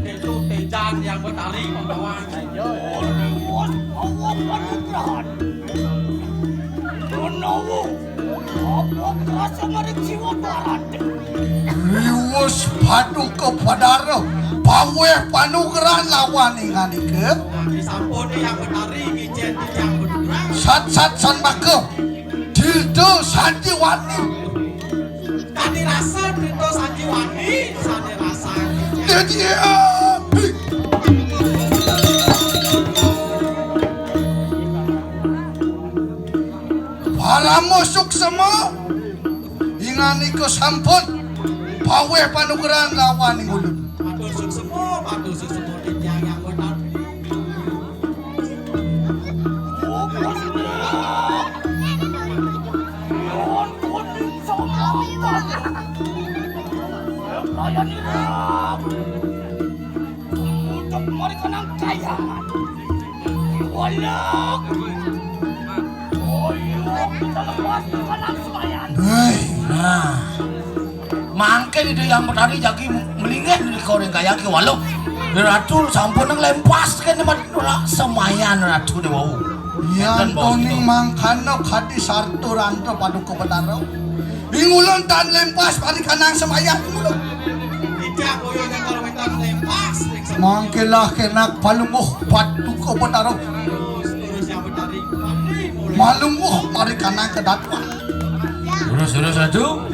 Itu tejan yang bertali membawa Riwus paduka padara pawe panugeran lawan ingani ke disampun yang bertari ngijen yang bergerak sat san bake dildo sanjiwani tadi rasa itu sanjiwani sane rasa jadi para musuk semua ingani ke sampun pawe panugeran lawan ingulun matur suksemo yang bertari mangke itu yang bertani jaki melingin di koreng kaya ke walau ratu sampun nang lempas kan semayan ratu de wau yan toning mangkano kadi sarto ranto paduka padara ingulun tan lempas parikanang semayan ingulun tidak koyonya kalau kita lempas mangkelah kenak palumuh paduka padara terus yang bertari malumuh parikanang kedatwa terus ratu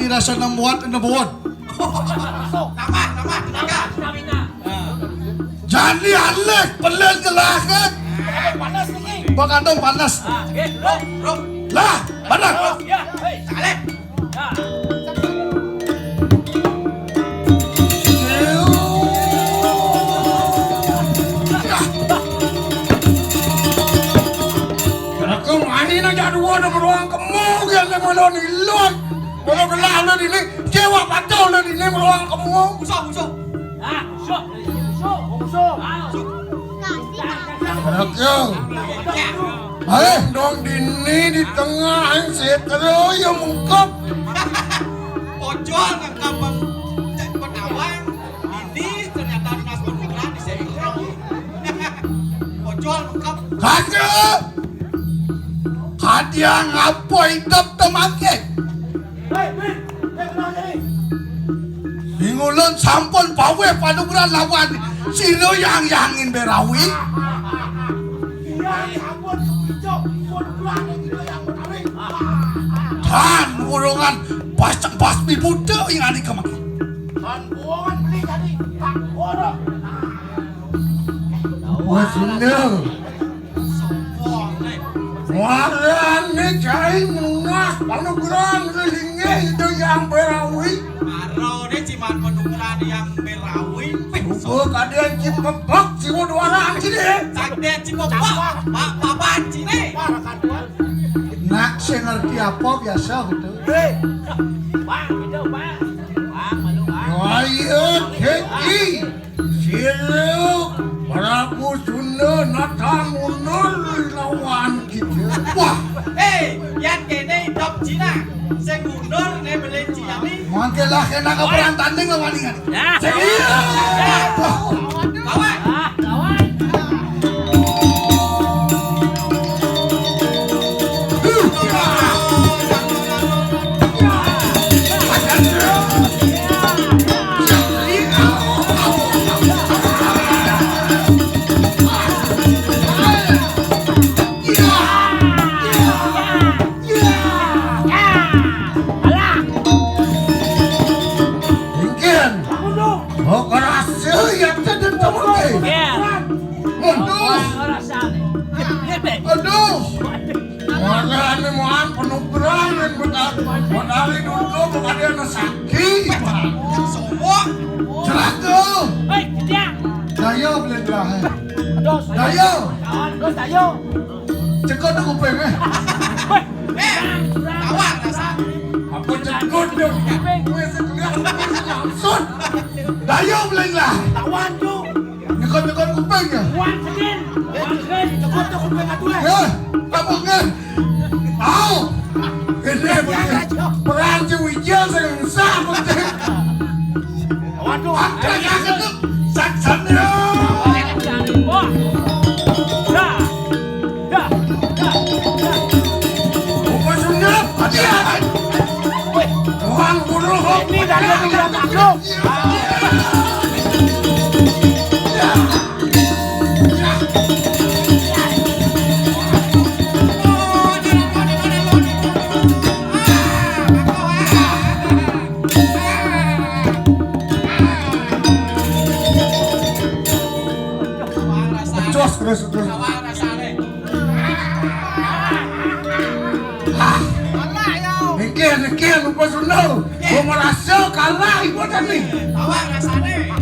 rasa namuat nabuan nama tenaga jadi alek pelel gelakan bakandong panas lah panas saleh Kau mani na jaduan na beruang kemung yang lemelon ilon. Kalau gelah lo ini, cewa patau lo ini beruang kemung. musuh Anaknya, dong dini di tengah setero yang mungkap. ojol ngekabang penawang ini ternyata dinas penugasan di setro ojol ngekap Kadia ngapo hidup temake. Ingulun sampun pawe panugeran lawan sino yang yangin berawi. Dan urungan basmi budak yang ada kemaki. Dan buangan beli jadi tak borok. Wasina. Waran ni cai mungas panugeran kelingnya itu yang berawi. Aro ni ciman penugasan yang berawi. Oh, kalian cipepok cimu duaran sini. Sakde cipopok, papan sini. Nak saya ngerti apa biasa gitu. bang gitu bang Ayo keki Silo Prabu Sunda natang mundur lawan kita. Wah, yan kene dop Cina. Sing mundur ne beli Ciami. mangkelah kena ke perang tanding lawan ini. Kawan. Oh, kerasa ya tadi kamu ni. Aduh. Mana ni mohon penugasan dan modal dulu bukan dia nak sakit. Semua. Celaka. Daya boleh lah. Daya. Cekut aku pengen. Kawan rasa. Aku cekut dia. Gue sekalian langsung. Daya boleh lah. Nyekut kuping ya. Ya, kamu kan? Tahu? Ini perang Wijaya sengsa penting. Ada yang ketemu saksanya. Bukan sunnah, hati-hati. Orang bunuh. Ini dari yang masuk. Terus. Kawan rasa ne. Niki lupa sunnah. Gua merasa kalah ibu tadi. Kawan rasa ne.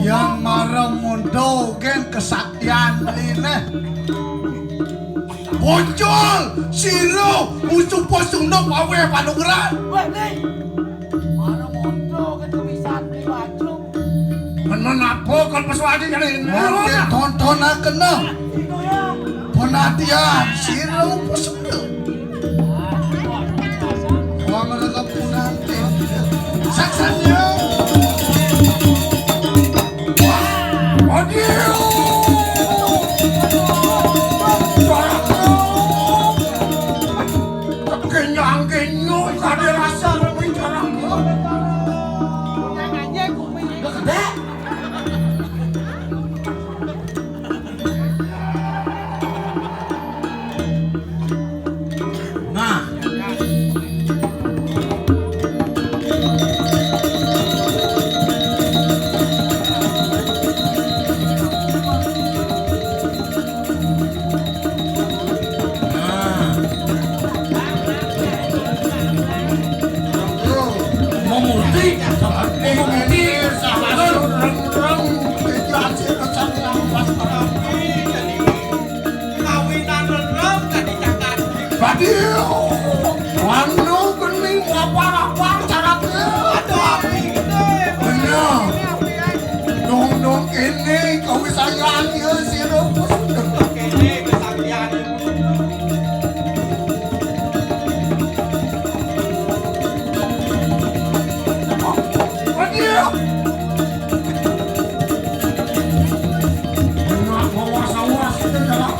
Yang marah mundo gen kesaktian ini. Bocol, silo, musuh posungno pawe panugeran. Menapa kalau peswadi jadi ini? Tonton kena. Penadian, silo posungno. Wang mereka punanti. Saksanya. Aduh. Kenyang kada rasa bicara. Nah. Kawinan rendem tadi jangan. Wanu kening lapar caranya. Aduh api gede. Benar. Dong ini kau sayang ya siro posungno. Kene kesaktian. Aduh. Nak bawa-bawa segala.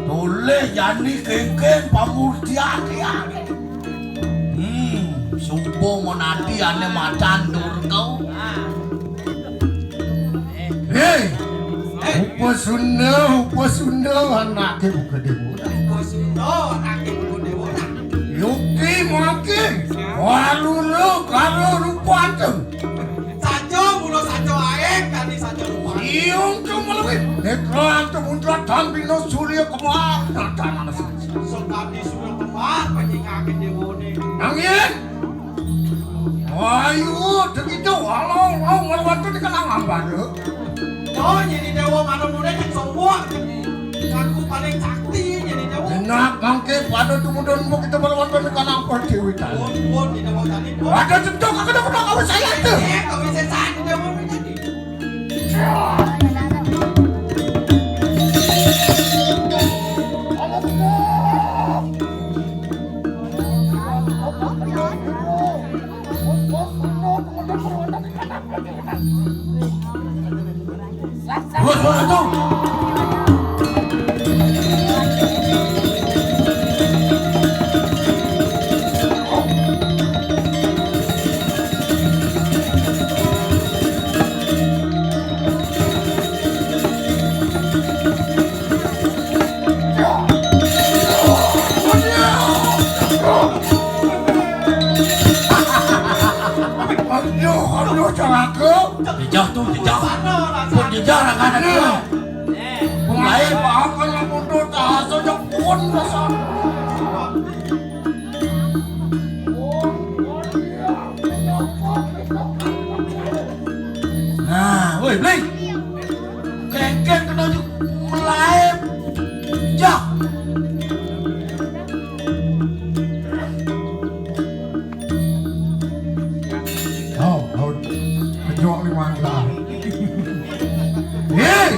Boleh jadi kengkeng pamurtian ya. Sumpah monati ane macan kau. Hei, upa Sunda anak ke buka dewa. Posungno anak ibu dewa. Yuki maki, walu lo karo rupa tu. Sanjo mulo Iung tu malawin. Nekran tu mundra tambino surya kumar. Natan anas. Sebab disuruh tempat penjingakin dewa ni. Nangin. Ayo, begitu walau ngelawan tu dikelang baru. Oh, jadi dewa mana muda yang semua. Aku paling sakti jadi dewa. Enak mangke pada tumudon mo kita ngelawan tu dikelang perdewi tadi. Pun di dewa tadi. Ada tentu kakak dapat kau saya tu. Kau bisa sakti dewa ni jadi. Aduh, caraku. Dijauh tuh, dijauh. Mana rasa? Pun dijauh kan ada. Mulai bahkan yang mundur tak saja pun rasa. Nah, woi, beli. Kengkeng kena mulai. Jah. Oh, kejuak lima lah. Hei,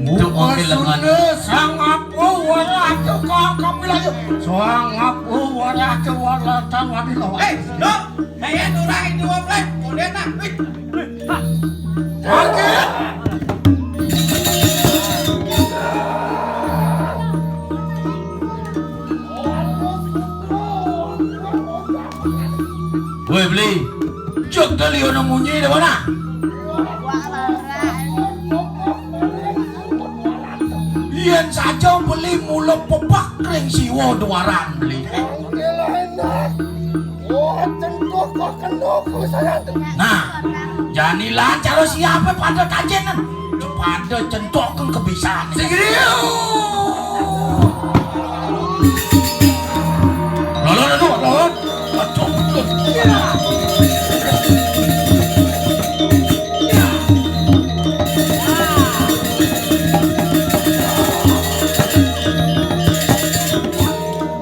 Muka lengan. sang apu warah tu kau bilang sang apu warah tu warah tangan di lawan. No, saya nurah itu orang. Kemudian nak. Sakit. Woi, beli. Cuk kali orang munyi di mana? Yen saja beli mula pepak kering siwo duaran beli. Nah, janilah cara siapa pada kajian pada centokkan kebiasaan. Segera. Lolon. Aduh.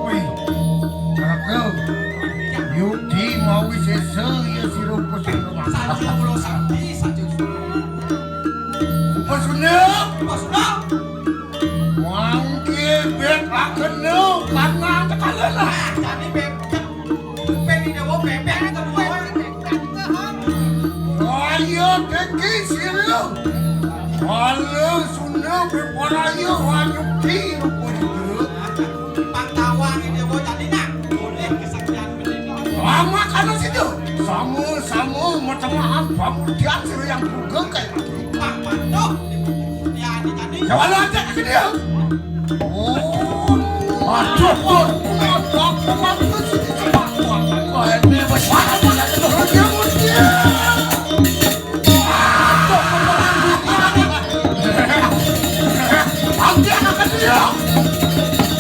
Wih, caraku. Yudi mau sese ya si rumput rumah. Satu pulau sakti, satu. Maksudnya, Maksudnya? mangke bet akan karena tekanan lah. Jadi bebek dewa bebek kedua. Ayo teki siru. Kalau sunnah berparayu wanyuki rumput itu. Pantauan dewa jadi nak. Boleh kesaktian mereka. Lama kan situ. Sama macam pemudian siru yang bukan kayak gitu. Pak Pandu. Ya, ini tadi. Jangan aja ke dia. Oh, Aduh, pun. Ini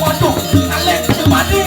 waduh, kalian kembali.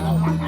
Apa